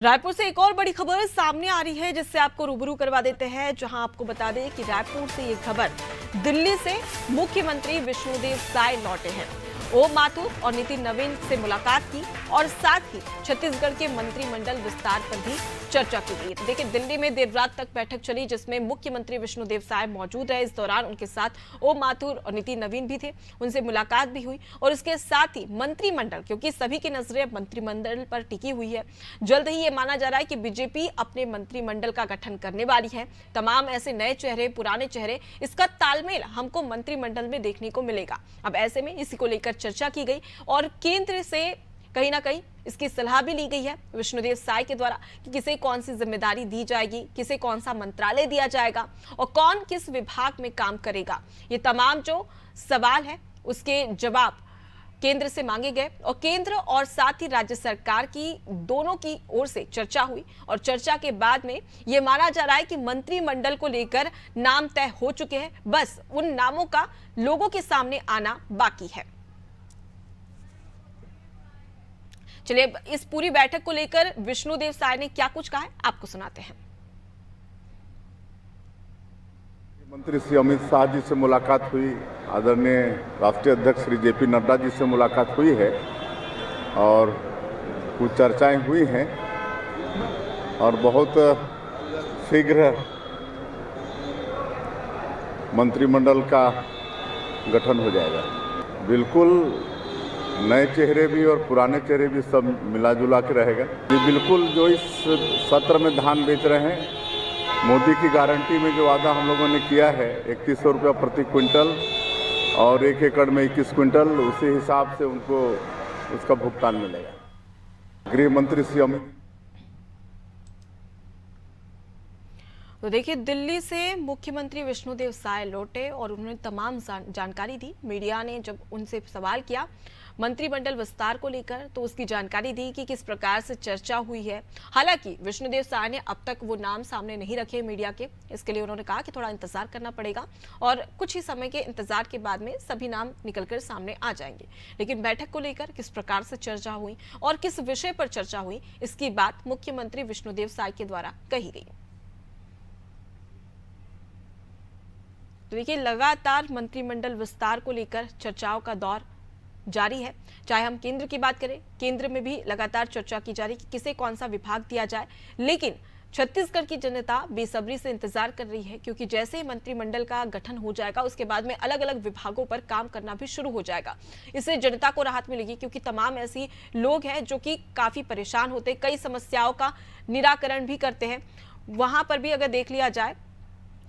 रायपुर से एक और बड़ी खबर सामने आ रही है जिससे आपको रूबरू करवा देते हैं, जहां आपको बता दें कि रायपुर से ये खबर दिल्ली से मुख्यमंत्री विष्णुदेव साय लौटे हैं। ओम माथुर और नितिन नवीन से मुलाकात की और साथ ही छत्तीसगढ़ के मंत्रिमंडल विस्तार पर भी चर्चा की गई। देखिए, दिल्ली में देर रात तक बैठक चली जिसमें मुख्यमंत्री विष्णुदेव साय मौजूद रहे। इस दौरान उनके साथ ओम माथुर और नितिन नवीन भी थे, उनसे मुलाकात भी हुई और इसके साथ ही मंत्रिमंडल, क्योंकि सभी की नजरें मंत्रिमंडल पर टिकी हुई है। जल्द ही ये माना जा रहा है कि बीजेपी अपने मंत्रिमंडल का गठन करने वाली है। तमाम ऐसे नए चेहरे, पुराने चेहरे, इसका तालमेल हमको मंत्रिमंडल में देखने को मिलेगा। अब ऐसे में इसी को लेकर चर्चा की गई और केंद्र से कहीं ना कहीं इसकी सलाह भी ली गई है विष्णुदेव साय के द्वारा कि किसे कौन सी जिम्मेदारी दी जाएगी, किसे कौन सा मंत्रालय दिया जाएगा और कौन किस विभाग में काम करेगा। ये तमाम जो सवाल है उसके जवाब केंद्र से मांगे गए और केंद्र और साथ ही राज्य सरकार की दोनों की ओर से चर्चा हुई और चर्चा के बाद में यह माना जा रहा है कि मंत्रिमंडल को लेकर नाम तय हो चुके हैं। बस उन नामों का लोगों के सामने आना बाकी है। चलिए, इस पूरी बैठक को लेकर विष्णुदेव साय ने क्या कुछ कहा है आपको सुनाते हैं। मंत्री श्री अमित शाह जी से मुलाकात हुई, आदरणीय राष्ट्रीय अध्यक्ष श्री जेपी नड्डा जी से मुलाकात हुई है और कुछ चर्चाएं हुई हैं और बहुत शीघ्र मंत्रिमंडल का गठन हो जाएगा। बिल्कुल नए चेहरे भी और पुराने चेहरे भी सब मिला जुला के रहेगा। ये बिल्कुल जो इस सत्र में धान बेच रहे हैं, मोदी की गारंटी में जो वादा हम लोगों ने किया है 3100 रुपया प्रति क्विंटल और 1 एकड़ में 21 क्विंटल, उसी हिसाब से उनको उसका भुगतान मिलेगा। गृह मंत्री श्री अमित। तो देखिए, दिल्ली से मुख्यमंत्री विष्णुदेव साय लौटे और उन्होंने तमाम जानकारी दी। मीडिया ने जब उनसे सवाल किया मंत्रिमंडल विस्तार को लेकर तो उसकी जानकारी दी कि किस प्रकार से चर्चा हुई है। हालांकि विष्णुदेव साय ने अब तक वो नाम सामने नहीं रखे मीडिया के, इसके लिए उन्होंने कहा कि थोड़ा इंतजार करना पड़ेगा और कुछ ही समय के इंतजार के बाद में सभी नाम निकलकर सामने आ जाएंगे। लेकिन बैठक को लेकर किस प्रकार से चर्चा हुई और किस विषय पर चर्चा हुई, इसकी बात मुख्यमंत्री विष्णुदेव साय के द्वारा कही गई। तो देखिए, लगातार मंत्रिमंडल विस्तार को लेकर चर्चाओं का दौर जारी है। चाहे हम केंद्र की बात करें, केंद्र में भी लगातार चर्चा की जा रही है कि किसे कौन सा विभाग दिया जाए। लेकिन छत्तीसगढ़ की जनता बेसब्री से इंतजार कर रही है, क्योंकि जैसे ही मंत्रिमंडल का गठन हो जाएगा उसके बाद में अलग अलग विभागों पर काम करना भी शुरू हो जाएगा। इससे जनता को राहत मिलेगी, क्योंकि तमाम ऐसी लोग हैं जो कि काफी परेशान होते, कई समस्याओं का निराकरण भी करते हैं। वहां पर भी अगर देख लिया जाए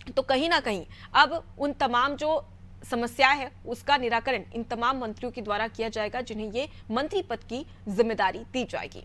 तो कहीं ना कहीं अब उन तमाम जो समस्या है उसका निराकरण इन तमाम मंत्रियों के द्वारा किया जाएगा जिन्हें ये मंत्री पद की जिम्मेदारी दी जाएगी।